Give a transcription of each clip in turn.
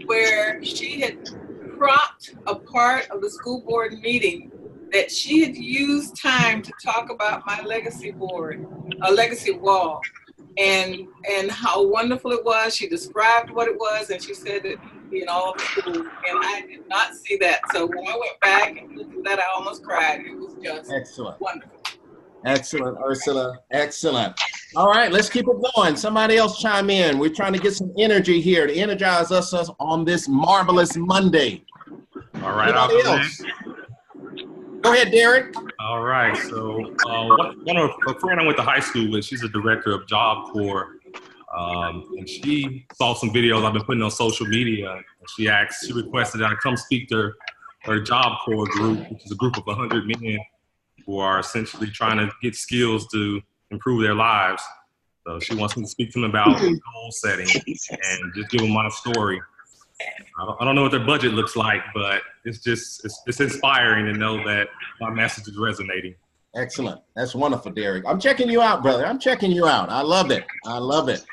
where she had cropped a part of the school board meeting that she had used time to talk about my legacy board, a legacy wall, and how wonderful it was. She described what it was, and she said that in all the schools, and I did not see that. So when I went back and looked at that, I almost cried. It was just wonderful. Excellent, Ursula. Excellent. All right, let's keep it going. Somebody else chime in. We're trying to get some energy here to energize us on this marvelous Monday. All right. Anybody else? Go ahead, Derek. All right. So a friend I went to high school with, she's a director of Job Corps. And she saw some videos I've been putting on social media. And she requested that I come speak to her Job Corps group, which is a group of 100 men who are essentially trying to get skills to improve their lives. So she wants me to speak to them about goal setting and just give them my story. I don't know what their budget looks like, but it's inspiring to know that my message is resonating. Excellent. That's wonderful, Derek. I'm checking you out, brother. I'm checking you out. I love it. I love it.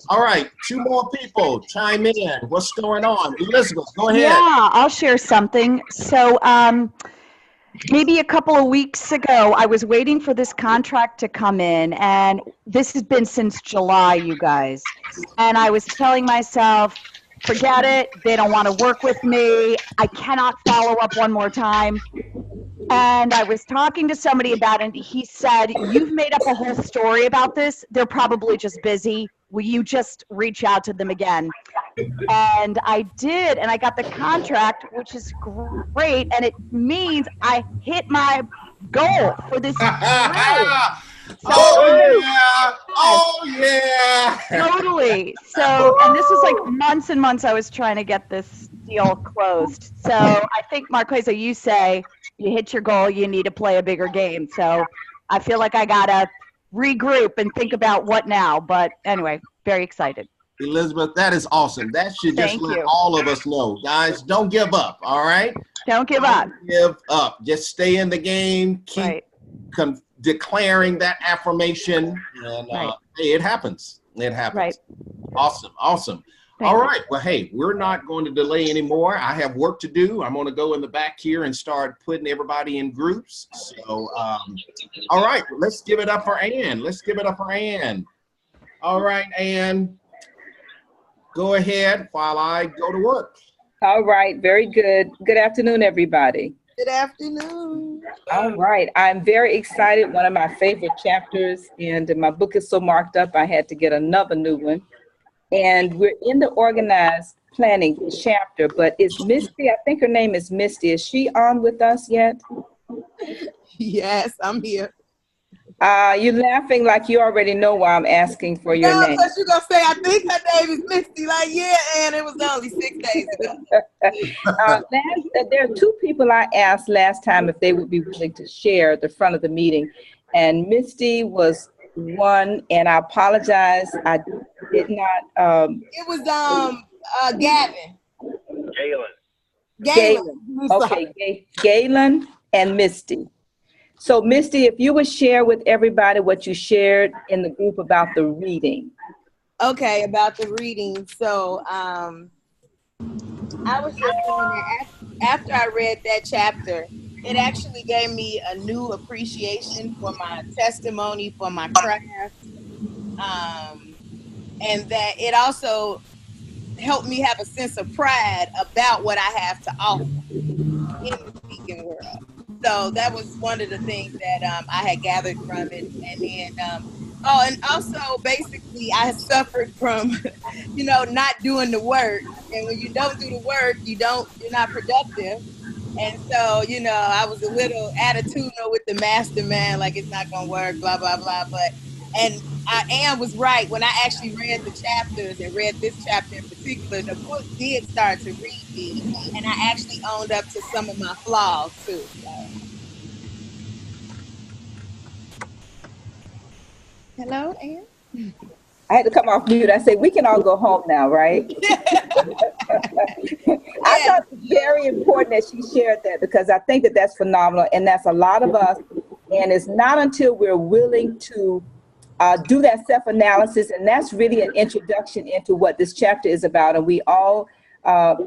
All right, 2 more people chime in. What's going on? Elizabeth, go ahead. Yeah, I'll share something. So maybe a couple of weeks ago, I was waiting for this contract to come in, and this has been since July, you guys. And I was telling myself, forget it. They don't want to work with me. I cannot follow up one more time. And I was talking to somebody about it, and he said, you've made up a whole story about this. They're probably just busy. Will you just reach out to them again? And I did, and I got the contract, which is great, and it means I hit my goal for this year. So, oh yeah! Totally. So, and this was like months and months I was trying to get this deal closed. So I think, Marquesa, you say you hit your goal, you need to play a bigger game. So I feel like I gotta regroup and think about what now. But anyway, very excited. Elizabeth, that is awesome. That should just let all of us know. Guys, don't give up, all right? Don't give up. Give up. Just stay in the game. Keep declaring that affirmation. And hey, it happens. It happens. Right. Awesome. Awesome. All right. Well, hey, we're not going to delay anymore. I have work to do. I'm going to go in the back here and start putting everybody in groups. So, all right, let's give it up for Ann. Let's give it up for Ann. All right, Ann, go ahead while I go to work. All right. Very good. Good afternoon, everybody. Good afternoon. All right. I'm very excited. One of my favorite chapters, and my book is so marked up, I had to get another new one. And we're in the organized planning chapter, but it's Misty. I think her name is Misty. Is she on with us yet? Yes, I'm here. You're laughing like you already know why I'm asking for your name. No, because you're going to say, I think her name is Misty. Like, yeah, and it was only 6 days ago. There are 2 people I asked last time if they would be willing to share at the front of the meeting. And Misty was one, and I apologize. I did not. It was Gavin. Galen. Okay, Galen and Misty. So, Misty, if you would share with everybody what you shared in the group about the reading. Okay, about the reading. So, I was just saying that after I read that chapter, it actually gave me a new appreciation for my testimony, for my craft, and that it also helped me have a sense of pride about what I have to offer in the speaking world. So that was one of the things that I had gathered from it. And then, and also basically I suffered from, not doing the work. And when you don't do the work, you're not productive. And so, I was a little attitudinal with the mastermind, like it's not going to work, blah, blah, blah. And Ann was right. When I actually read the chapters and read this chapter in particular, the book did start to read me. And I actually owned up to some of my flaws, too. So. Hello, Ann? I had to come off mute. I said, we can all go home now, right? I thought it was very important that she shared that, because I think that that's phenomenal. And that's a lot of us. And it's not until we're willing to do that self-analysis, and that's really an introduction into what this chapter is about. And we all have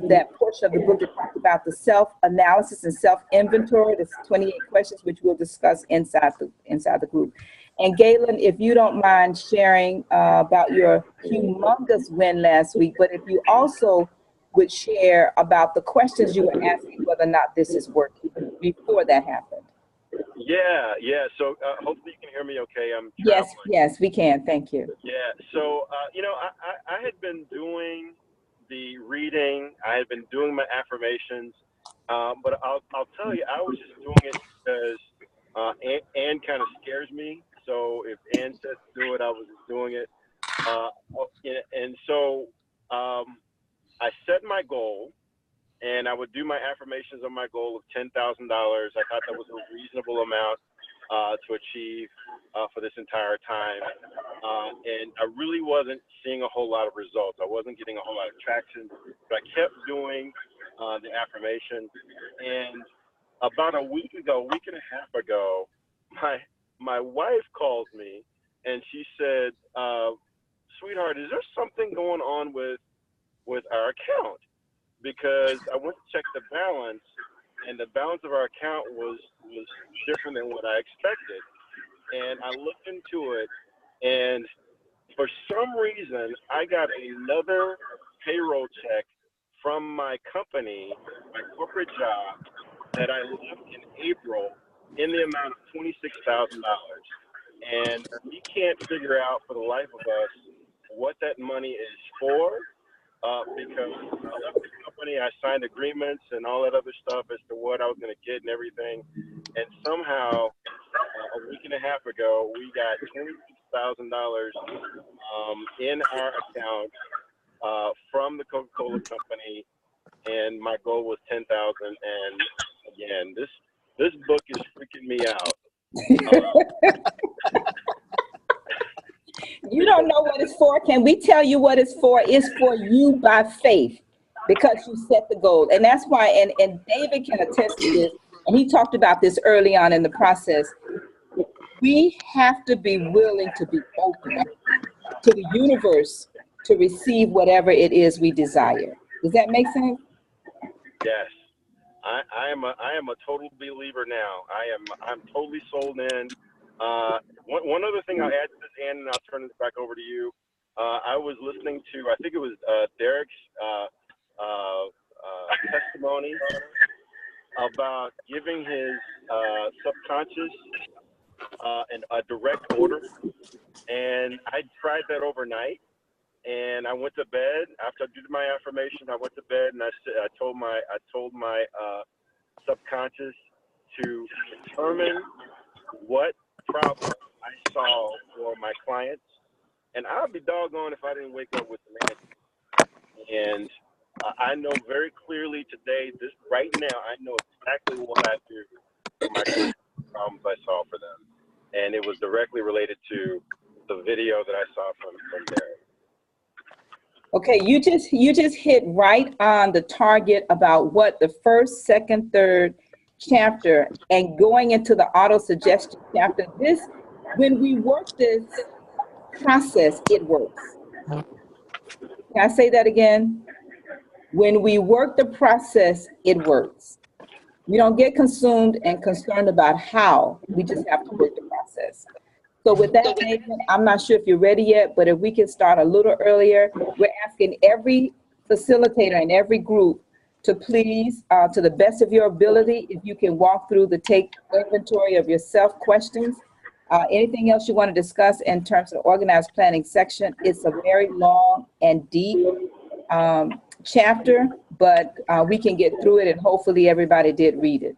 that portion of the book that talks about the self-analysis and self-inventory. There's 28 questions, which we'll discuss inside the group. And Galen, if you don't mind sharing about your humongous win last week, but if you also would share about the questions you were asking, whether or not this is working before that happened. Yeah. So hopefully you can hear me okay. I'm traveling. Yes, we can. Thank you. Yeah. So, I had been doing the reading. I had been doing my affirmations. But I'll tell you, I was just doing it because Ann kind of scares me. So if Ann said to do it, I was just doing it. And so I set my goal. And I would do my affirmations on my goal of $10,000. I thought that was a reasonable amount to achieve for this entire time. And I really wasn't seeing a whole lot of results. I wasn't getting a whole lot of traction, but I kept doing the affirmations. And about a week and a half ago, my wife calls me and she said, sweetheart, is there something going on with our account? Because I went to check the balance, and the balance of our account was different than what I expected. And I looked into it, and for some reason, I got another payroll check from my company, my corporate job, that I left in April in the amount of $26,000. And we can't figure out for the life of us what that money is for. Because I left the company, I signed agreements and all that other stuff as to what I was going to get and everything. And somehow, a week and a half ago, we got $26,000 in our account from the Coca-Cola company, and my goal was $10,000. And again, this book is freaking me out. You don't know what it's for. Can we tell you what it's for? It's for you by faith, because you set the goal. And that's why, and David can attest to this, and he talked about this early on in the process. We have to be willing to be open to the universe to receive whatever it is we desire. Does that make sense? Yes. I am a total believer now. I'm totally sold in. One other thing I'll add to this, Ann, and I'll turn this back over to you. I was listening to, I think it was Derek's testimony about giving his subconscious a direct order. And I tried that overnight. And I went to bed after I did my affirmation. I went to bed and I told my subconscious to determine what problem I solve for my clients, and I'd be doggone if I didn't wake up with an answer. And I know very clearly today, right now, I know exactly what I do for my clients, problems I solve for them, and it was directly related to the video that I saw from Derek. Okay, you just hit right on the target about what the first, second, third chapter and going into the auto-suggestion chapter. When we work this process, it works. Can I say that again? When we work the process, it works. We don't get consumed and concerned about how, we just have to work the process. So with that, Nathan, I'm not sure if you're ready yet, but if we can start a little earlier, we're asking every facilitator in every group to please, to the best of your ability, if you can walk through the take inventory of yourself questions. Anything else you want to discuss in terms of organized planning section? It's a very long and deep chapter, but we can get through it, and hopefully everybody did read it.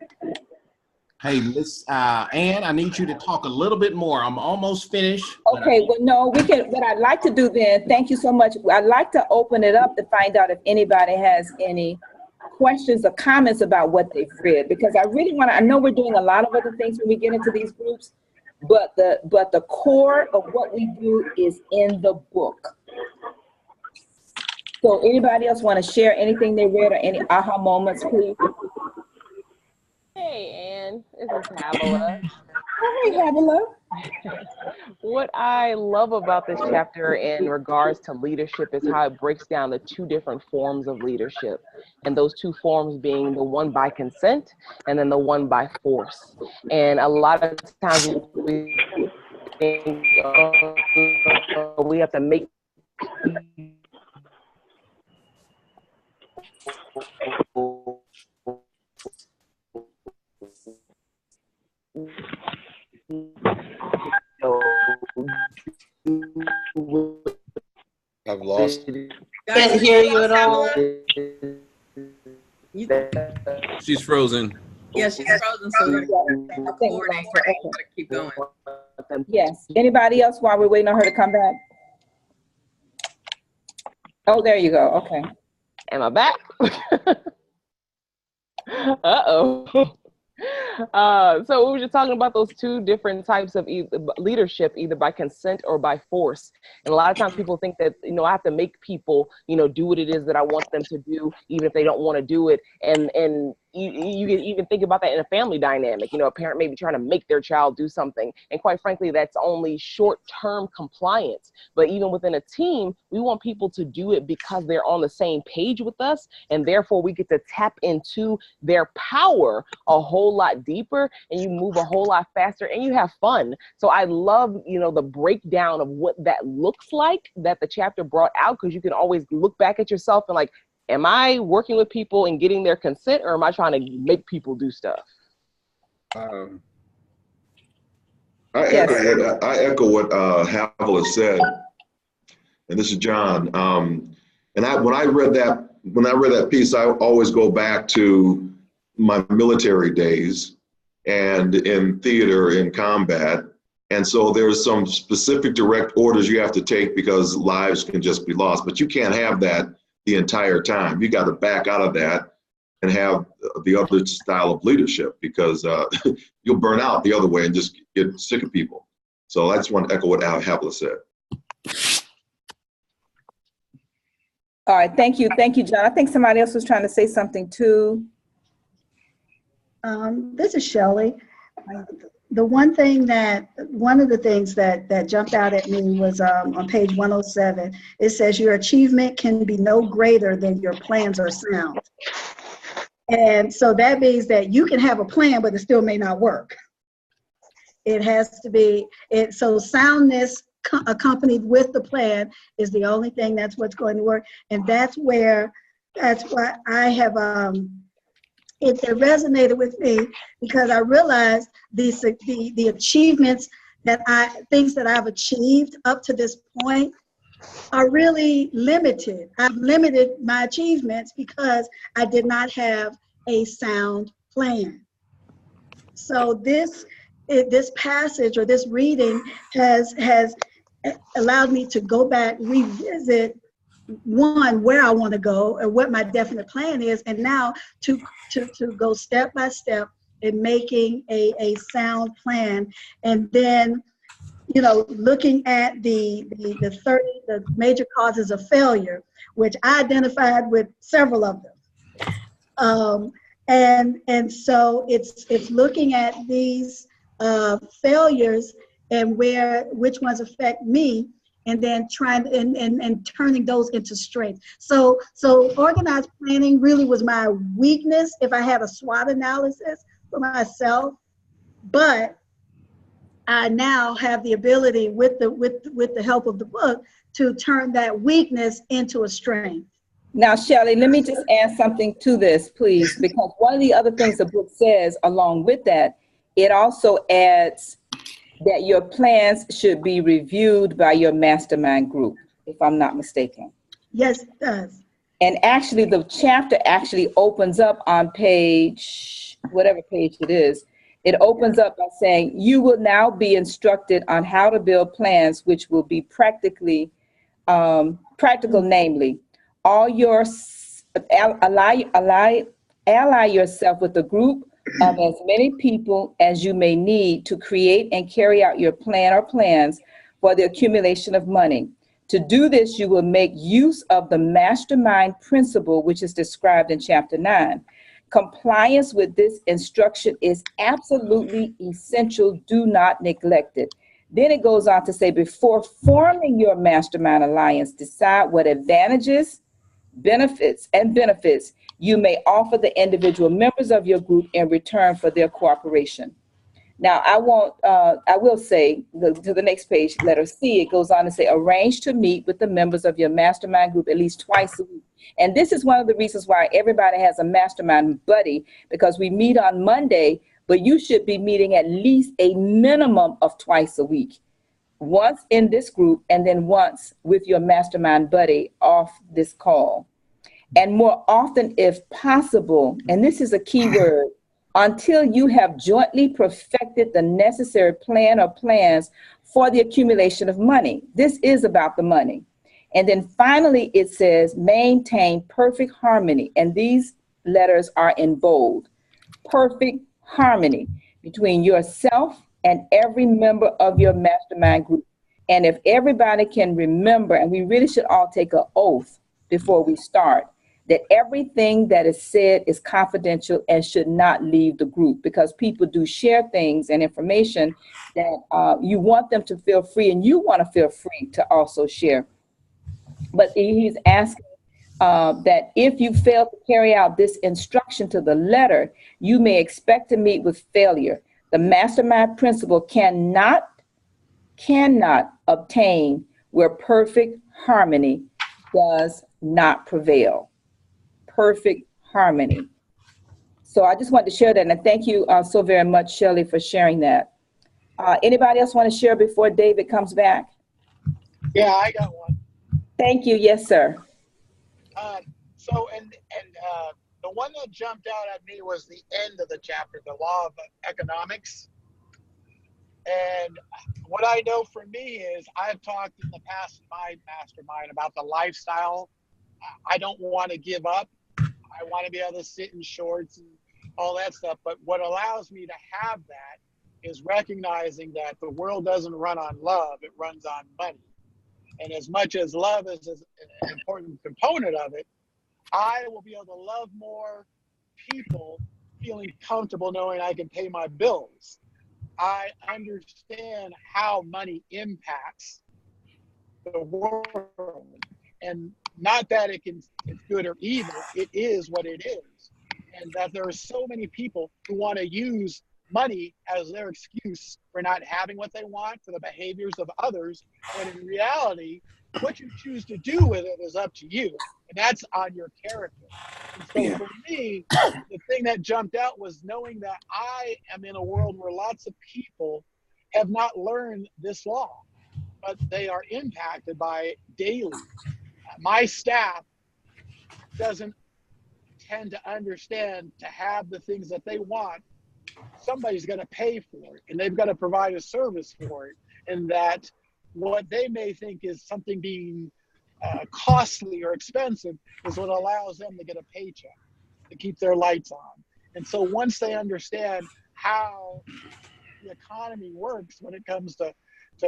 Hey, Miss Ann, I need you to talk a little bit more. I'm almost finished. Okay, well, no, we can. What I'd like to do then, thank you so much. I'd like to open it up to find out if anybody has any questions or comments about what they've read, because I really want to. I know we're doing a lot of other things when we get into these groups, but the core of what we do is in the book. So, anybody else want to share anything they read or any aha moments, please? Hey, Ann, this is Havilah. Oh, hey, Havilah. What I love about this chapter in regards to leadership is how it breaks down the two different forms of leadership. And those two forms being the one by consent and then the one by force. And a lot of times we think, oh, we have to make I've lost. Can't hear you at all. She's frozen. Yeah, she's frozen, so we're recording. Gotta keep going. Yes. Anybody else while we're waiting on her to come back? Oh, there you go. Okay. Am I back? Uh-oh. So we were just talking about those two different types of leadership, either by consent or by force. And a lot of times people think that, I have to make people, do what it is that I want them to do, even if they don't want to do it. And you can even think about that in a family dynamic. A parent may be trying to make their child do something. And quite frankly, that's only short-term compliance. But even within a team, we want people to do it because they're on the same page with us. And therefore, we get to tap into their power a whole lot deeper, and you move a whole lot faster, and you have fun. So I love, the breakdown of what that looks like that the chapter brought out, because you can always look back at yourself and like, am I working with people and getting their consent, or am I trying to make people do stuff? I echo what Havel has said, and this is John. And when I read that piece, I always go back to my military days and in theater, in combat. And so there's some specific direct orders you have to take because lives can just be lost, but you can't have that the entire time. You got to back out of that and have the other style of leadership, because you'll burn out the other way and just get sick of people. So I just want to echo what Havel said. All right. Thank you. Thank you, John. I think somebody else was trying to say something too. This is Shelley. One of the things that jumped out at me was on page 107. It says your achievement can be no greater than your plans or sound. And so that means that you can have a plan, but it still may not work. It has to be, so soundness accompanied with the plan is the only thing that's what's going to work. And that's why I have, it resonated with me, because I realized the achievements things that I've achieved up to this point are really limited. I've limited my achievements because I did not have a sound plan. So this passage or this reading has allowed me to go back, revisit where I want to go and what my definite plan is, and now to go step by step in making a sound plan, and then looking at the major causes of failure, which I identified with several of them, and so it's looking at these failures and which ones affect me, and then trying and turning those into strength. So organized planning really was my weakness if I had a SWOT analysis for myself, but I now have the ability with the help of the book to turn that weakness into a strength. Now, Shelley, let me just add something to this, please, because one of the other things the book says along with that, it also adds that your plans should be reviewed by your mastermind group, if I'm not mistaken. Yes, it does. And actually, the chapter actually opens up on page, whatever page it is, it opens up by saying, you will now be instructed on how to build plans which will be practical, namely, ally yourself with a group of as many people as you may need to create and carry out your plan or plans for the accumulation of money. To do this, you will make use of the mastermind principle, which is described in chapter 9. Compliance with this instruction is absolutely essential. Do not neglect it. Then it goes on to say, before forming your mastermind alliance, decide what advantages, benefits you may offer the individual members of your group in return for their cooperation. Now, I will say, to the next page, letter C, it goes on to say, arrange to meet with the members of your mastermind group at least twice a week. And this is one of the reasons why everybody has a mastermind buddy, because we meet on Monday, but you should be meeting at least a minimum of twice a week. Once in this group, and then once with your mastermind buddy off this call. And more often if possible, and this is a key word, until you have jointly perfected the necessary plan or plans for the accumulation of money. This is about the money. And then finally, it says maintain perfect harmony. And these letters are in bold. Perfect harmony between yourself and every member of your mastermind group. And if everybody can remember, and we really should all take an oath before we start, that everything that is said is confidential and should not leave the group, because people do share things and information that you want them to feel free, and you want to feel free to also share. But he's asking that if you fail to carry out this instruction to the letter, you may expect to meet with failure. The mastermind principle cannot obtain where perfect harmony does not prevail. Perfect harmony. So I just wanted to share that, and thank you so very much, Shelley, for sharing that. Anybody else want to share before David comes back? Yeah, I got one. Thank you. Yes, sir. The one that jumped out at me was the end of the chapter, the law of economics. And what I know for me is I've talked in the past in my mastermind about the lifestyle I don't want to give up. I want to be able to sit in shorts and all that stuff. But what allows me to have that is recognizing that the world doesn't run on love, it runs on money. And as much as love is an important component of it, I will be able to love more people feeling comfortable knowing I can pay my bills. I understand how money impacts the world. And not that it's good or evil, it is what it is. And that there are so many people who want to use money as their excuse for not having what they want, for the behaviors of others, when in reality, what you choose to do with it is up to you. And that's on your character. And so for me, the thing that jumped out was knowing that I am in a world where lots of people have not learned this law, but they are impacted by it daily. My staff doesn't tend to understand to have the things that they want. Somebody's going to pay for it, and they've got to provide a service for it. And that what they may think is something being costly or expensive is what allows them to get a paycheck to keep their lights on. And so once they understand how the economy works when it comes to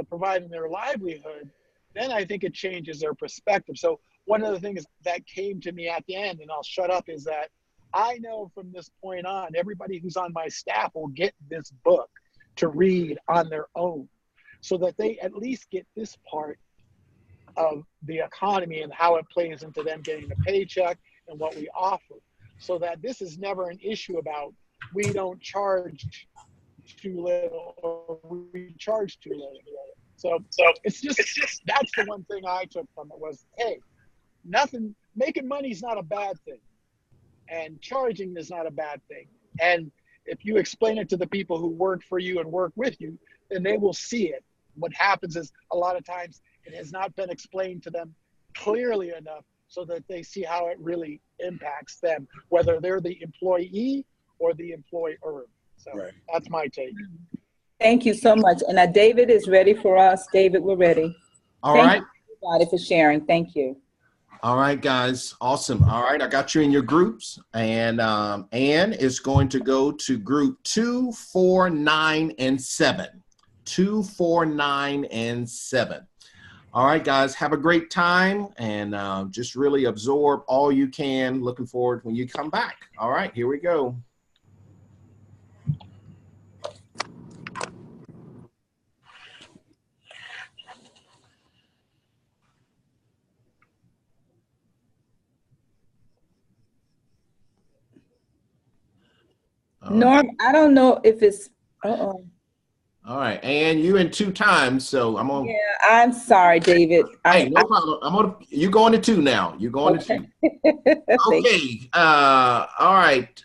providing their livelihood, then I think it changes their perspective. So one of the things that came to me at the end, and I'll shut up, is that I know from this point on, everybody who's on my staff will get this book to read on their own, so that they at least get this part of the economy and how it plays into them getting a paycheck and what we offer, so that this is never an issue about we don't charge too little or we charge too little. So it's just that's the one thing I took from it was, hey, making money is not a bad thing, and charging is not a bad thing. And if you explain it to the people who work for you and work with you, then they will see it. What happens is a lot of times it has not been explained to them clearly enough so that they see how it really impacts them, whether they're the employee or the employer. So That's my take. Thank you so much. And now David is ready for us. David, we're ready. Thank you everybody for sharing. Thank you. All right, guys. Awesome. All right. I got you in your groups. And Ann is going to go to group 2, 4, 9, and 7. 2, 4, 9, and 7. All right, guys. Have a great time. And just really absorb all you can. Looking forward when you come back. All right. Here we go. Norm, I don't know if it's, uh-oh. All right, and you in 2 times, so I'm on. Yeah, I'm sorry, David. Hey, no problem. I'm on. You going to 2 now? You're going to 2. Okay. All right.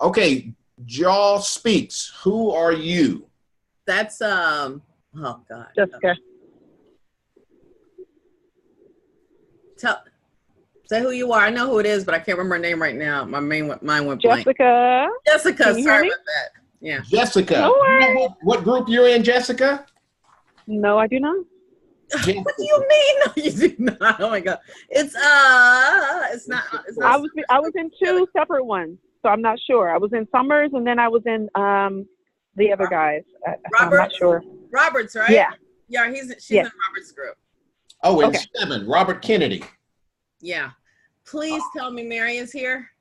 Okay. Jaw speaks. Who are you? That's oh God. Jessica. Say who you are. I know who it is, but I can't remember her name right now. My mind went blank. Jessica. Jessica. Can you hear Sorry me? about that. Yeah. Jessica. No worries. What group you're in, Jessica? No, I do not. Jessica. What do you mean? No, you do not. Oh my God. It's not. It's not I was in 2 separate ones, so I'm not sure. I was in Summers, and then I was in the other guys. I'm not sure. Roberts, right? Yeah. Yeah, she's in Robert's group. Oh, and Okay. 7, Robert Kennedy. Yeah. Please tell me Mary is here.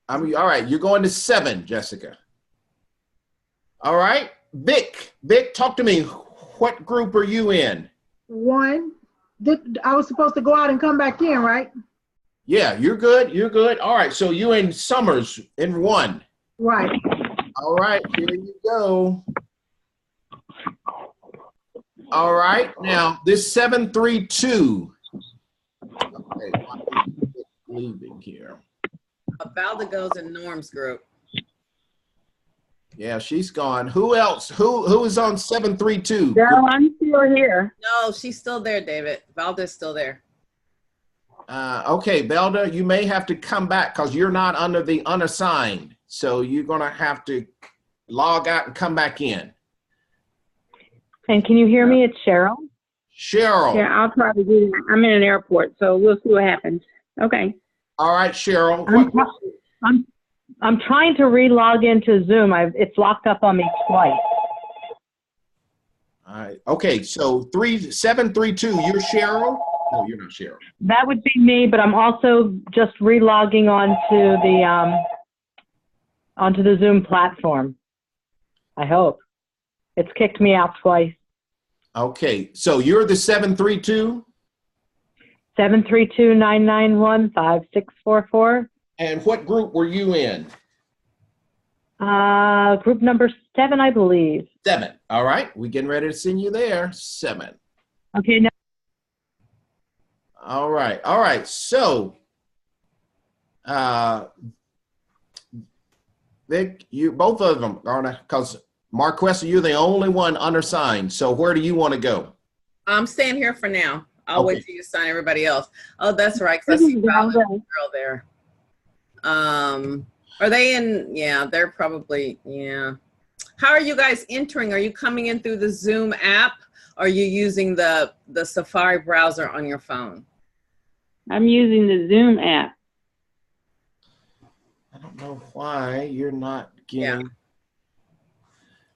All right. You're going to 7, Jessica. All right. Vic, talk to me. What group are you in? 1. I was supposed to go out and come back in, right? Yeah, you're good. You're good. All right. So you in Summers in 1. Right. All right. Here you go. All right. Now this 732. Okay. Leaving here. Valda goes in Norm's group. Yeah, she's gone. Who else? Who is on 732? No, I'm still here. No, she's still there, David. Valda's still there. Okay, Belda, you may have to come back because you're not under the unassigned. So you're going to have to log out and come back in. And can you hear me? It's Cheryl. Cheryl. Yeah, I'll try to do that. I'm in an airport, so we'll see what happens. Okay. All right, Cheryl. I'm trying to re-log into Zoom. It's locked up on me twice. All right. Okay, so 732, you're Cheryl? No, you're not Cheryl. That would be me, but I'm also just re-logging onto the Zoom platform. I hope. It's kicked me out twice. Okay, so you're the 732? 732-991-5644. And what group were you in? Group number 7, I believe. 7. All right, we getting ready to send you there. 7. Okay. Now all right. All right. So, Vic, you both of them are, because Marquessa, you're the only one undersigned. So where do you want to go? I'm staying here for now. I'll wait till you sign everybody else. Oh, that's right. This Because I is see Valda's Valda. girl there. Are they in? Yeah, they're probably, yeah. How are you guys entering? Are you coming in through the Zoom app? Or are you using the Safari browser on your phone? I'm using the Zoom app. I don't know why you're not getting.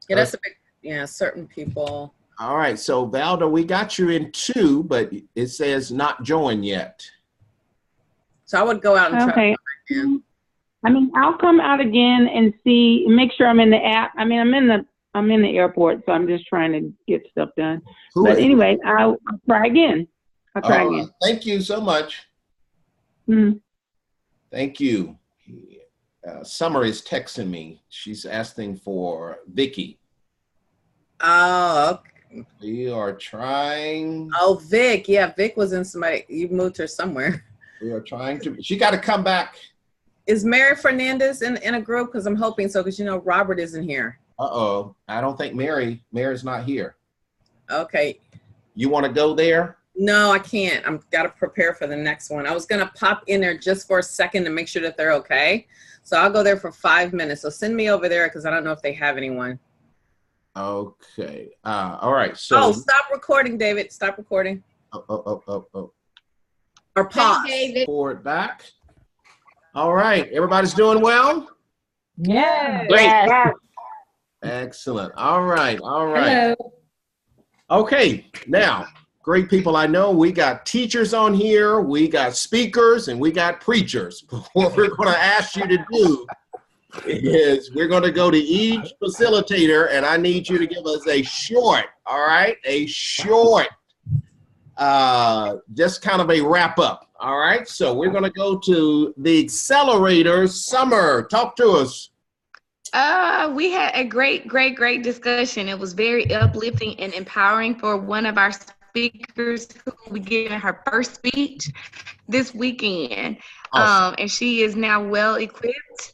Yeah, that's a big, yeah, certain people. All right, so Valda, we got you in 2, but it says not joined yet. So I would go out and try Okay. to come back in. I mean, I'll come out again and see, make sure I'm in the app. I mean, I'm in the airport, so I'm just trying to get stuff done. But anyway, I'll try again. I'll try again. Thank you so much. Mm. Thank you. Summer is texting me. She's asking for Vicky. Oh, okay. We are trying. Oh, Vic. Yeah, Vic was in somebody. You moved her somewhere. We are trying to. She got to come back. Is Mary Fernandez in a group? Because I'm hoping so, because you know Robert isn't here. Uh-oh. I don't think Mary's not here. Okay. You want to go there? No, I can't. I've got to prepare for the next one. I was going to pop in there just for a second to make sure that they're okay. So I'll go there for 5 minutes. So send me over there because I don't know if they have anyone. Okay. All right. So. Oh, stop recording, David. Stop recording. Oh. Or pause. Forward back. All right. Everybody's doing well? Yeah. Great. Yes. Excellent. All right. All right. Hello. Okay. Now, great people I know, we got teachers on here, we got speakers, and we got preachers. What we're going to ask you to do is we're going to go to each facilitator, and I need you to give us a short, all right? A short, just kind of a wrap up. All right, so we're going to go to the accelerator. Summer, talk to us. We had a great discussion. It was very uplifting and empowering for one of our speakers who will be giving her first speech this weekend. Awesome. And she is now well equipped,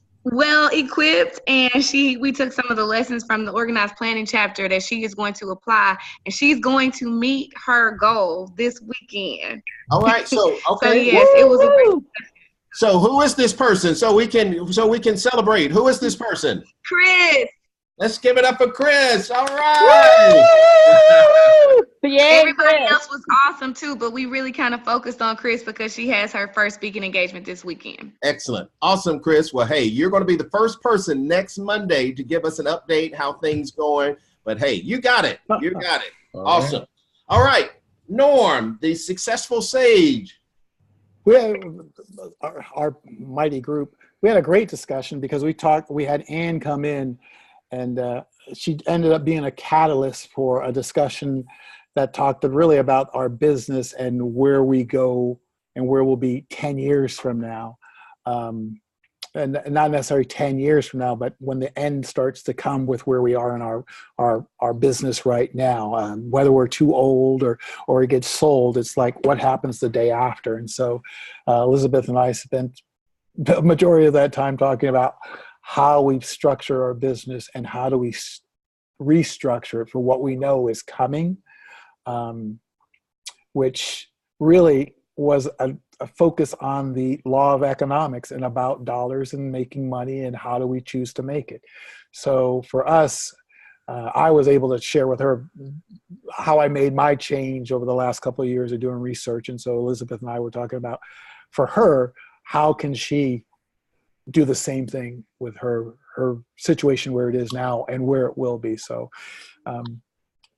and we took some of the lessons from the organized planning chapter that she is going to apply, and she's going to meet her goal this weekend. All right. So, okay. So yes, it was a great. So who is this person? So we can celebrate. Who is this person? Chris. Let's give it up for Chris. All right. Everybody else was awesome too, but we really kind of focused on Chris because she has her first speaking engagement this weekend. Excellent. Awesome, Chris. Well, hey, you're going to be the first person next Monday to give us an update how things going. But hey, you got it. You got it. Awesome. Right. All right. Norm, the successful sage. We had our mighty group. We had a great discussion because we had Ann come in, and she ended up being a catalyst for a discussion that talked really about our business and where we go and where we'll be 10 years from now. And not necessarily 10 years from now, but when the end starts to come with where we are in our business right now, whether we're too old or it gets sold, it's like what happens the day after. And so Elizabeth and I spent the majority of that time talking about how we structure our business and how do we restructure it for what we know is coming, which really was a focus on the law of economics and about dollars and making money and how do we choose to make it. So for us, I was able to share with her how I made my change over the last couple of years of doing research. And so Elizabeth and I were talking about, for her, how can she do the same thing with her situation where it is now and where it will be. So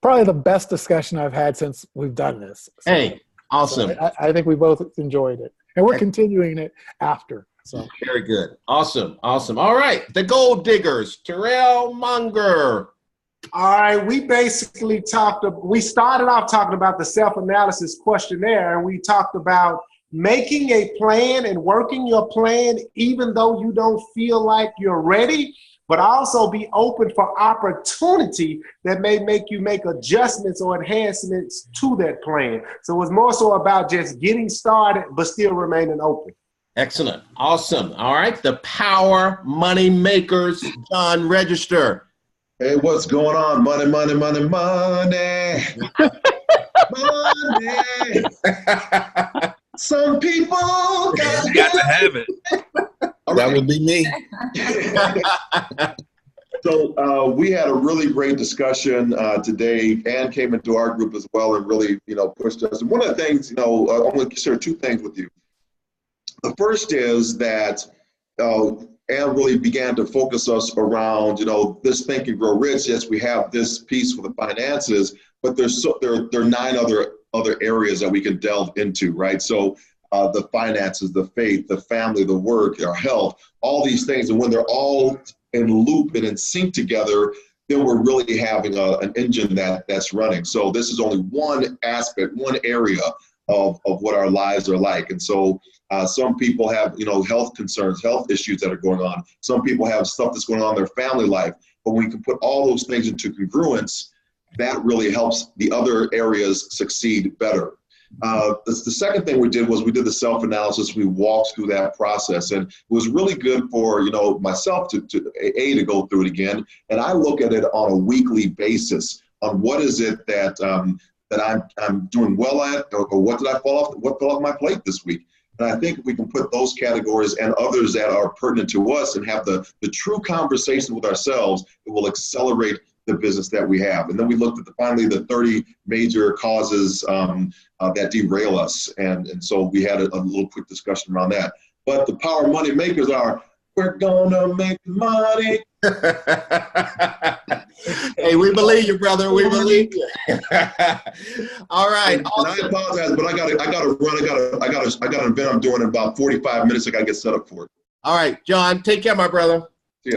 probably the best discussion I've had since we've done this. So, hey. Awesome. So I think we both enjoyed it, and we're continuing it after. So very good. Awesome. Awesome. All right. The Gold Diggers, Terrell Munger. All right. We basically we started off talking about the self-analysis questionnaire, and we talked about making a plan and working your plan, even though you don't feel like you're ready, but also be open for opportunity that may make you make adjustments or enhancements to that plan. So it was more so about just getting started, but still remaining open. Excellent. Awesome. All right. The Power Money Makers, John Register. Hey, what's going on? Money, money, money, money. Money. Some people got to have it. That would be me. So we had a really great discussion today. Ann came into our group as well and really, pushed us. And one of the things, I'm going to share two things with you. The first is that Ann really began to focus us around, this Think and Grow Rich. Yes, we have this piece for the finances, but there are 9 other areas that we can delve into, right? So the finances, the faith, the family, the work, our health, all these things. And when they're all in loop and in sync together, then we're really having an engine that's running. So this is only one aspect, one area of what our lives are like. And so some people have, health concerns, health issues that are going on. Some people have stuff that's going on in their family life. But when we can put all those things into congruence, that really helps the other areas succeed better. The second thing we did was we did the self-analysis. We walked through that process, and it was really good for myself to go through it again. And I look at it on a weekly basis on what is it that I'm doing well at, or what did I what fell off my plate this week. And I think if we can put those categories and others that are pertinent to us and have the true conversation with ourselves, it will accelerate the business that we have. And then we looked at finally the 30 major causes that derail us. And so we had a little quick discussion around that. But the Power Money Makers are, we're gonna make money. Hey, we believe you, brother. We believe you. All right. And I apologize, but I gotta run. I got an event I'm doing in about 45 minutes. I gotta get set up for it. All right, John, take care, my brother.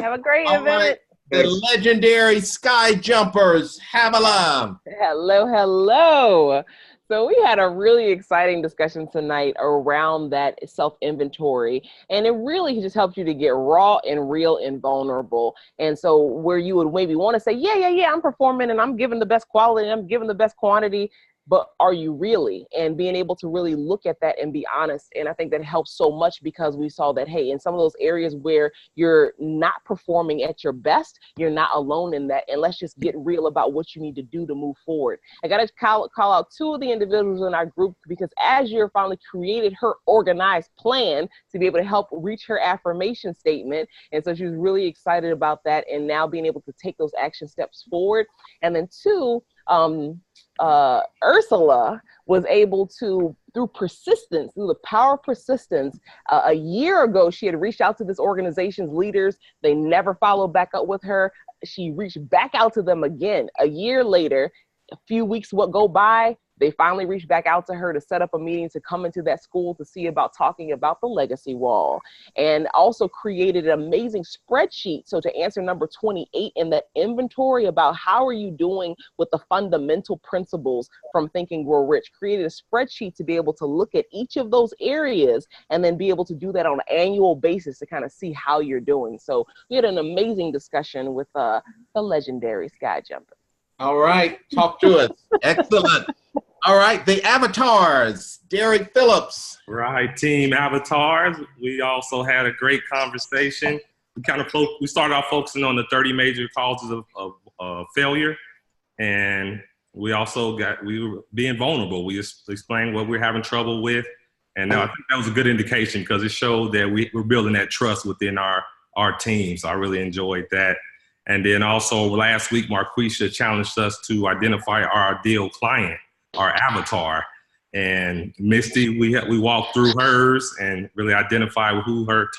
Have a great event. Right. The legendary Sky Jumpers, Havilah. Hello. So we had a really exciting discussion tonight around that self-inventory, and it really just helps you to get raw and real and vulnerable. And so where you would maybe want to say, yeah, I'm performing and I'm giving the best quality and I'm giving the best quantity, but are you really? And being able to really look at that and be honest. And I think that helps so much because we saw that, hey, in some of those areas where you're not performing at your best, you're not alone in that. And let's just get real about what you need to do to move forward. I got to call out 2 of the individuals in our group because as you're finally created her organized plan to be able to help reach her affirmation statement. And so she was really excited about that and now being able to take those action steps forward. And then 2, Ursula was able to, through persistence, through the power of persistence, a year ago, she had reached out to this organization's leaders. They never followed back up with her. She reached back out to them again. A year later, a few weeks would go by, they finally reached back out to her to set up a meeting to come into that school to see about talking about the legacy wall, and also created an amazing spreadsheet. So to answer number 28 in that inventory about how are you doing with the fundamental principles from Think and Grow Rich, created a spreadsheet to be able to look at each of those areas and then be able to do that on an annual basis to kind of see how you're doing. So we had an amazing discussion with the legendary Sky Jumper. All right, talk to us. Excellent. All right, the avatars, Derek Phillips. Right, team avatars. We also had a great conversation. We started off focusing on the 30 major causes of failure, and we were being vulnerable. We just explained what we're having trouble with, and I think that was a good indication because it showed that we're building that trust within our team. So I really enjoyed that. And then also last week, Marquisha challenged us to identify our ideal client, our avatar. And Misty, we walked through hers and really identified who her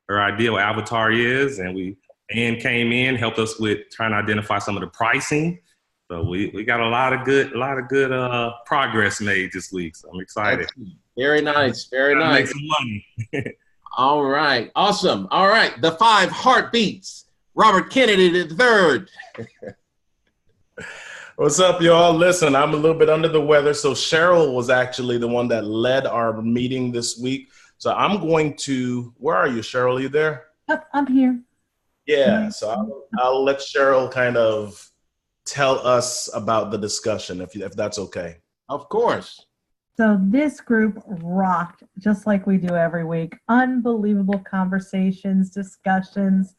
ideal avatar is. And Ann came in, helped us with trying to identify some of the pricing. So we got a lot of good progress made this week. So I'm excited. Very nice, very nice. Make some money. All right, awesome. All right, the 5 heartbeats. Robert Kennedy III. What's up, y'all? Listen, I'm a little bit under the weather, so Cheryl was actually the one that led our meeting this week. So I'm going to, where are you, Cheryl? Are you there? I'm here. Yeah, so I'll let Cheryl kind of tell us about the discussion, if that's okay. Of course. So this group rocked, just like we do every week. Unbelievable conversations, discussions.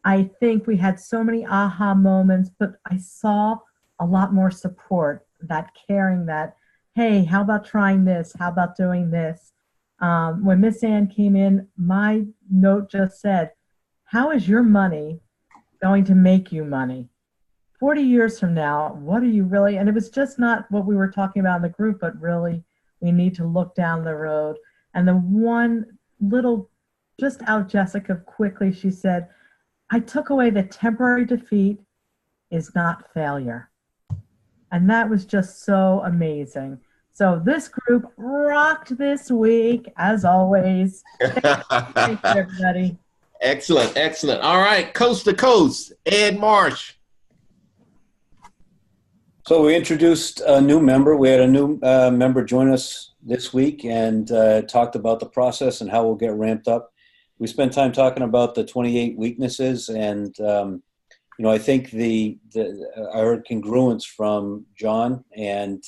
I think we had so many aha moments, but I saw a lot more support, that caring, that, hey, how about trying this? How about doing this? When Miss Ann came in, my note just said, how is your money going to make you money? 40 years from now, what are you really? And it was just not what we were talking about in the group, but really we need to look down the road. And the one little, just out Jessica quickly, she said, I took away the temporary defeat is not failure. And that was just so amazing. So this group rocked this week, as always. Thank you, everybody. Excellent, excellent. All right, coast to coast, Ed Marsh. So we introduced a new member. We had a new member join us this week and talked about the process and how we'll get ramped up. We spent time talking about the 28 weaknesses, and I think I heard congruence from John, and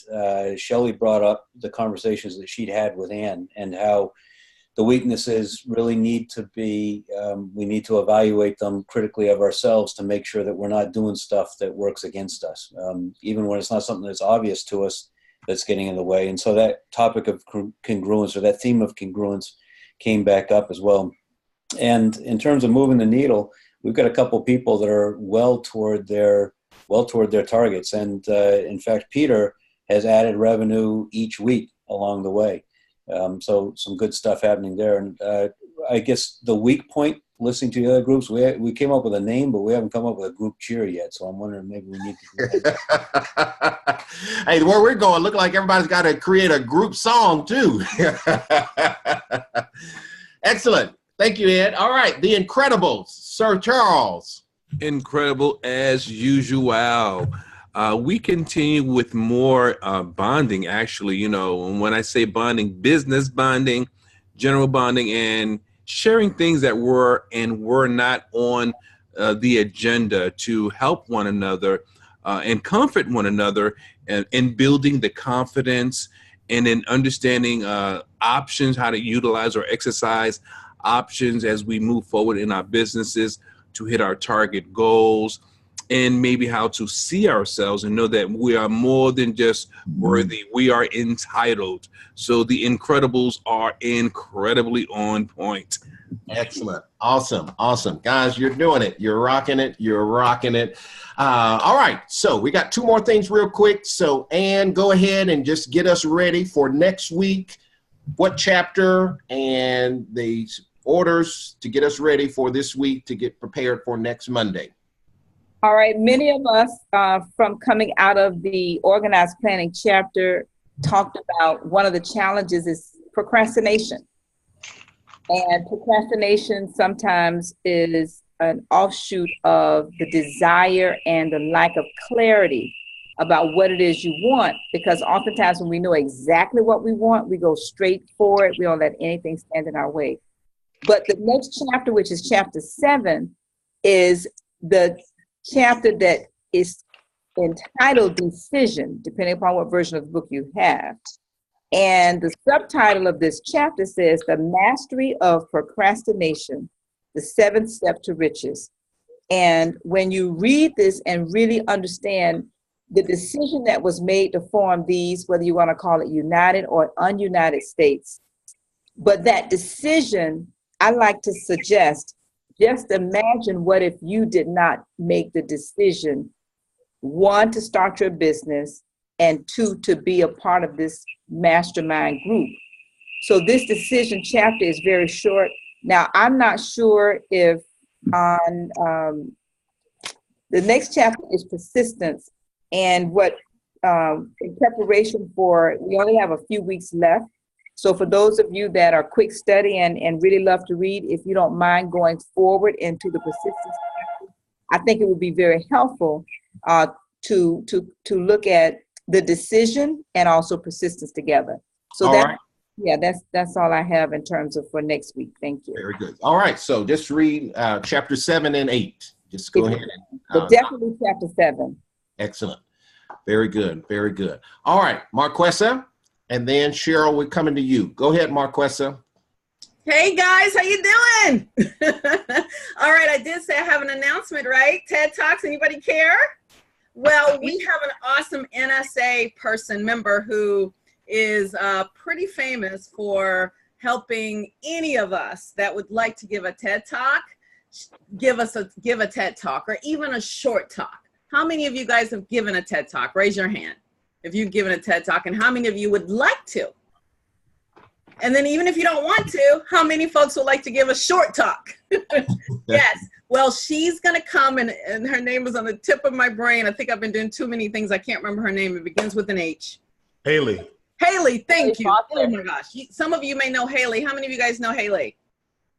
Shelley brought up the conversations that she'd had with Ann and how the weaknesses really need to be, we need to evaluate them critically of ourselves to make sure that we're not doing stuff that works against us, even when it's not something that's obvious to us that's getting in the way. And so that topic of congruence, or that theme of congruence, came back up as well. And in terms of moving the needle, we've got a couple people that are well toward their targets. And in fact, Peter has added revenue each week along the way. So some good stuff happening there. And I guess the weak point, listening to the other groups, we came up with a name, but we haven't come up with a group cheer yet. So I'm wondering maybe we need to do that. Hey, where we're going, look like everybody's got to create a group song too. Excellent. Thank you, Ed. All right, the Incredibles, Sir Charles. Incredible as usual. we continue with more bonding, actually. You know, and when I say bonding, business bonding, general bonding, and sharing things that were and were not on the agenda to help one another and comfort one another, and in building the confidence and in understanding options, how to utilize or exercise options as we move forward in our businesses to hit our target goals, and maybe how to see ourselves and know that we are more than just worthy, we are entitled. So the Incredibles are incredibly on point. Excellent. Awesome. Awesome. Guys, you're doing it. You're rocking it. You're rocking it. All right. So we got two more things real quick. So Ann, go ahead and just get us ready for next week. What chapter and the orders to get us ready for this week to get prepared for next Monday. All right. Many of us from coming out of the organized planning chapter talked about one of the challenges is procrastination. And procrastination sometimes is an offshoot of the desire and the lack of clarity about what it is you want, because oftentimes when we know exactly what we want, we go straight for it. We don't let anything stand in our way. But the next chapter, which is chapter 7, is the chapter that is entitled Decision, depending upon what version of the book you have. And the subtitle of this chapter says, The Mastery of Procrastination, the 7th Step to Riches. And when you read this and really understand the decision that was made to form these, whether you want to call it United or Ununited States, but that decision, I like to suggest, just imagine what if you did not make the decision, 1, to start your business, and 2, to be a part of this mastermind group. So this decision chapter is very short. Now, I'm not sure if on the next chapter is persistence, and what in preparation for, we only have a few weeks left. So for those of you that are quick study and really love to read, if you don't mind going forward into the persistence chapter, I think it would be very helpful to look at the decision and also persistence together. So that's all I have in terms of for next week. Thank you. Very good. All right. So just read chapter 7 and 8. Just go ahead. But definitely chapter 7. Excellent. Very good. Very good. All right, Marquessa, and then Cheryl, we're coming to you. Go ahead, Marquessa. Hey guys, how you doing? All right, I did say I have an announcement, right? TED Talks, anybody care? Well, we have an awesome NSA member who is pretty famous for helping any of us that would like to give a TED Talk, give a TED Talk, or even a short talk. How many of you guys have given a TED Talk? Raise your hand if you've given a TED Talk, and how many of you would like to? And then even if you don't want to, how many folks would like to give a short talk? Yes. Well, she's going to come, and her name is on the tip of my brain. I think I've been doing too many things. I can't remember her name. It begins with an H. Haley. Haley, thank you. Oh my gosh. Some of you may know Haley. How many of you guys know Haley?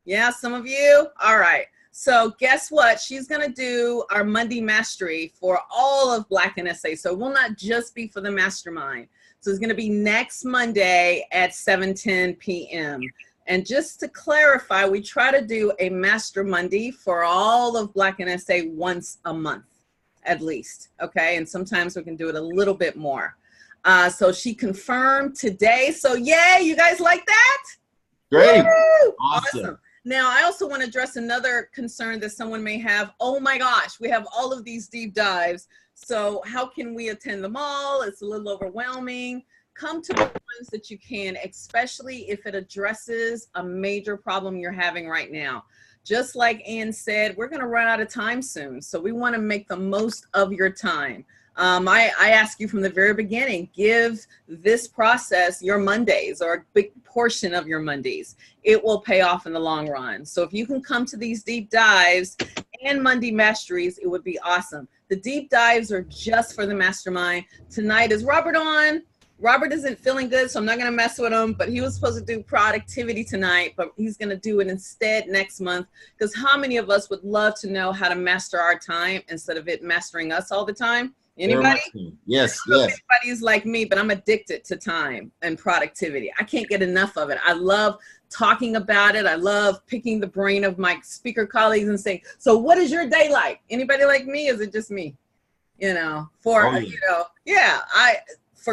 Yeah, some of you? All right. So guess what? She's going to do our Monday Mastery for all of BlackNSA. So it will not just be for the mastermind. So it's going to be next Monday at 7:10 p.m. And just to clarify, we try to do a Master Monday for all of BlackNSA once a month, at least. Okay. And sometimes we can do it a little bit more. So she confirmed today. So yay, you guys like that? Great. Woo! Awesome. Now, I also want to address another concern that someone may have. Oh my gosh, we have all of these deep dives. So how can we attend them all? It's a little overwhelming. Come to the ones that you can, especially if it addresses a major problem you're having right now. Just like Ann said, we're going to run out of time soon. So we want to make the most of your time. I ask you from the very beginning, give this process your Mondays or a big portion of your Mondays. It will pay off in the long run. So if you can come to these deep dives and Monday Masteries, it would be awesome. The deep dives are just for the mastermind. Tonight is Robert on. Robert isn't feeling good, so I'm not going to mess with him, but he was supposed to do productivity tonight, but he's going to do it instead next month, because how many of us would love to know how to master our time instead of it mastering us all the time? Anybody? Yes, I don't know yes. if anybody's like me, but I'm addicted to time and productivity. I can't get enough of it. I love talking about it. I love picking the brain of my speaker colleagues and saying, so what is your day like? Anybody like me? Is it just me? You know, for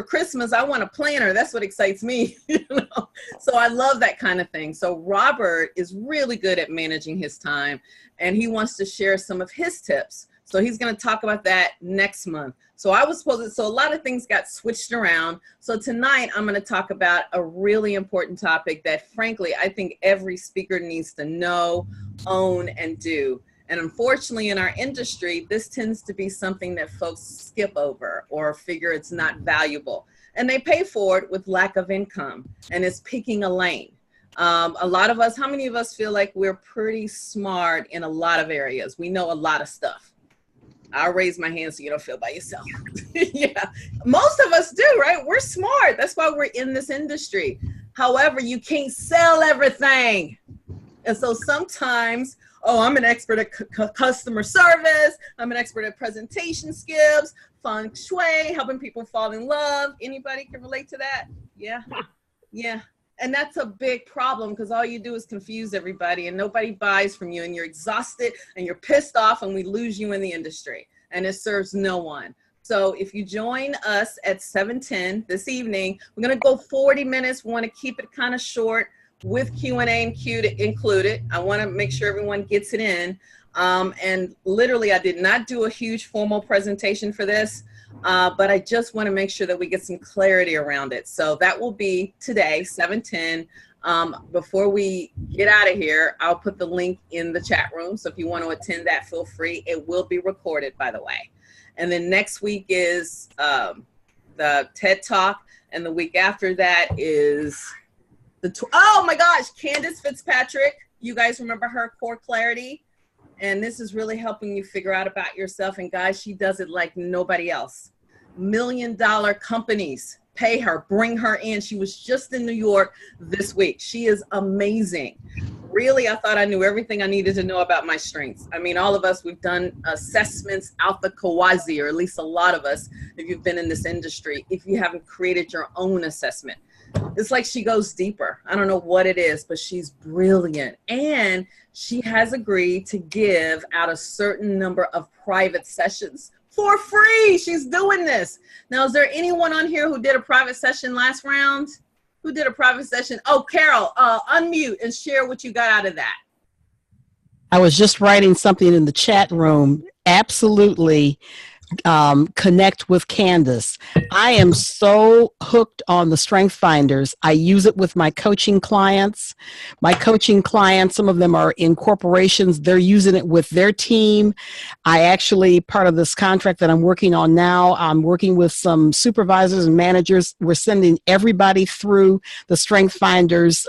Christmas, I want a planner. That's what excites me. You know? So I love that kind of thing. So Robert is really good at managing his time, and he wants to share some of his tips. So he's going to talk about that next month. So so a lot of things got switched around. So tonight I'm going to talk about a really important topic that frankly, I think every speaker needs to know, own, and do. And unfortunately in our industry, this tends to be something that folks skip over or figure it's not valuable. And they pay for it with lack of income, and it's picking a lane. A lot of us, how many of us feel like we're pretty smart in a lot of areas? We know a lot of stuff. I'll raise my hand so you don't feel by yourself. Yeah, most of us do, right? We're smart. That's why we're in this industry. However, you can't sell everything. And so sometimes, oh, I'm an expert at customer service. I'm an expert at presentation skills, feng shui, helping people fall in love. Anybody can relate to that? Yeah. Yeah. And that's a big problem because all you do is confuse everybody and nobody buys from you and you're exhausted and you're pissed off and we lose you in the industry and it serves no one. So if you join us at 7:10 this evening, we're going to go 40 minutes. We want to keep it kind of short with Q&A and Q to include it. I want to make sure everyone gets it in. And literally, I did not do a huge formal presentation for this, but I just want to make sure that we get some clarity around it. So that will be today, 7:10. Before we get out of here, I'll put the link in the chat room. So if you want to attend that, feel free. It will be recorded, by the way. And then next week is the TED Talk. And the week after that is oh my gosh, Candace Fitzpatrick. You guys remember her, Core Clarity? And this is really helping you figure out about yourself. And guys, she does it like nobody else. $1 million companies pay her, bring her in. She was just in New York this week. She is amazing. Really, I thought I knew everything I needed to know about my strengths. I mean, all of us, we've done assessments out the Kawazi, or at least a lot of us, if you've been in this industry, if you haven't created your own assessment. It's like she goes deeper. I don't know what it is, but she's brilliant. And she has agreed to give out a certain number of private sessions for free. She's doing this. Now, is there anyone on here who did a private session last round? Who did a private session? Oh, Carol, unmute and share what you got out of that. I was just writing something in the chat room. Absolutely. Connect with Candace. I am so hooked on the Strength Finders. I use it with my coaching clients. My coaching clients, some of them are in corporations. They're using it with their team. I actually, part of this contract that I'm working on now, I'm working with some supervisors and managers. We're sending everybody through the Strength Finders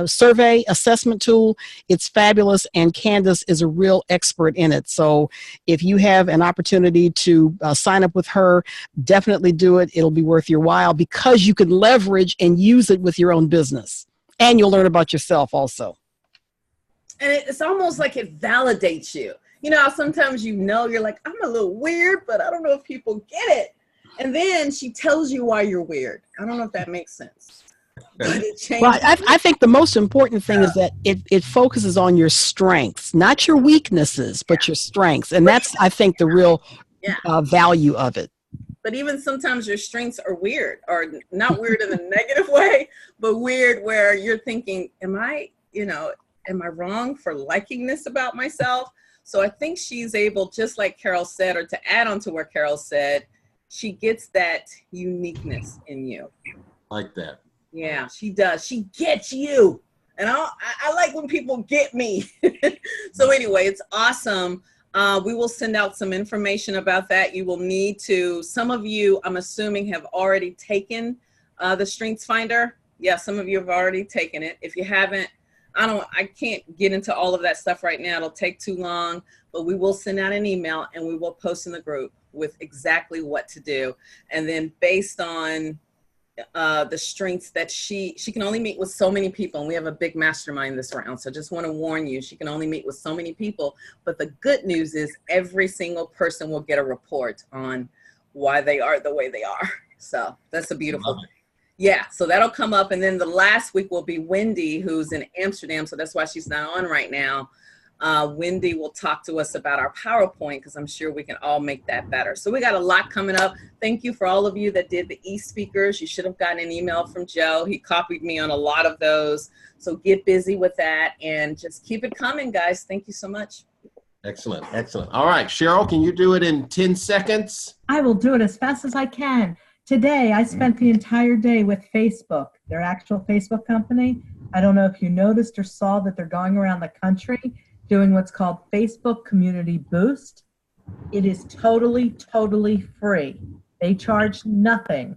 survey assessment tool. It's fabulous, and Candace is a real expert in it. So if you have an opportunity to sign up with her, definitely do it. It'll be worth your while because you can leverage and use it with your own business, and you'll learn about yourself also. And it's almost like it validates you. You know, sometimes you're like, I'm a little weird, but I don't know if people get it. And then she tells you why you're weird. I don't know if that makes sense. Well, I think the most important thing is that it focuses on your strengths, not your weaknesses, but your strengths. And that's, I think, the real value of it. But even sometimes your strengths are weird, or not weird in a negative way, but weird where you're thinking, am I wrong for liking this about myself? So I think she's able, just like Carol said, or to add on to what Carol said, she gets that uniqueness in you. Like that. Yeah, she does. She gets you. And I like when people get me. So anyway, it's awesome. We will send out some information about that. You will need to, some of you, I'm assuming, have already taken the Strengths Finder. Yeah, some of you have already taken it. If you haven't, I can't get into all of that stuff right now. It'll take too long, but we will send out an email and we will post in the group with exactly what to do. And then based on the strengths that she can only meet with so many people, and we have a big mastermind this round, so just want to warn you, she can only meet with so many people. But the good news is every single person will get a report on why they are the way they are. So that's a beautiful thing. Yeah, so that'll come up. And then the last week will be Wendy, who's in Amsterdam. So that's why she's not on right now. Wendy will talk to us about our PowerPoint, because I'm sure we can all make that better. So we got a lot coming up. Thank you for all of you that did the e-speakers. You should have gotten an email from Joe. He copied me on a lot of those. So get busy with that and just keep it coming, guys. Thank you so much. Excellent, excellent. All right, Cheryl, can you do it in 10 seconds? I will do it as fast as I can. Today, I spent the entire day with Facebook, their actual Facebook company. I don't know if you noticed or saw that they're going around the country doing what's called Facebook Community Boost. It is totally, totally free. They charge nothing.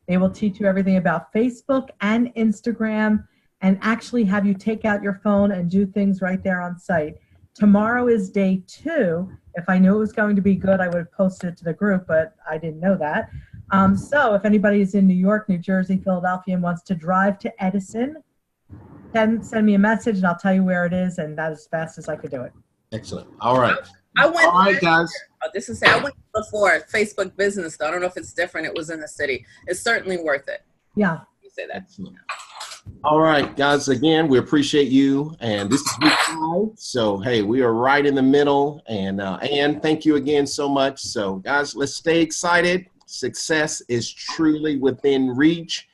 They will teach you everything about Facebook and Instagram and actually have you take out your phone and do things right there on site. Tomorrow is day 2. If I knew it was going to be good, I would have posted it to the group, but I didn't know that. So if anybody is in New York, New Jersey, Philadelphia, and wants to drive to Edison, send me a message and I'll tell you where it is, and that is as fast as I could do it. Excellent. All right. I went. All right, guys. I went before Facebook Business, though. I don't know if it's different. It was in the city. It's certainly worth it. Yeah. You say that. Excellent. All right, guys, again, we appreciate you. And this is week 5. So, hey, we are right in the middle. And Ann, thank you again so much. So, guys, let's stay excited. Success is truly within reach.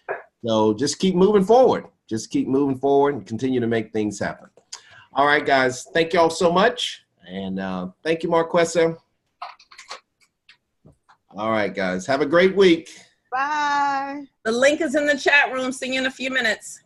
So just keep moving forward. Just keep moving forward and continue to make things happen. All right, guys, thank you all so much. And thank you, Marquessa. All right, guys, have a great week. Bye. The link is in the chat room. See you in a few minutes.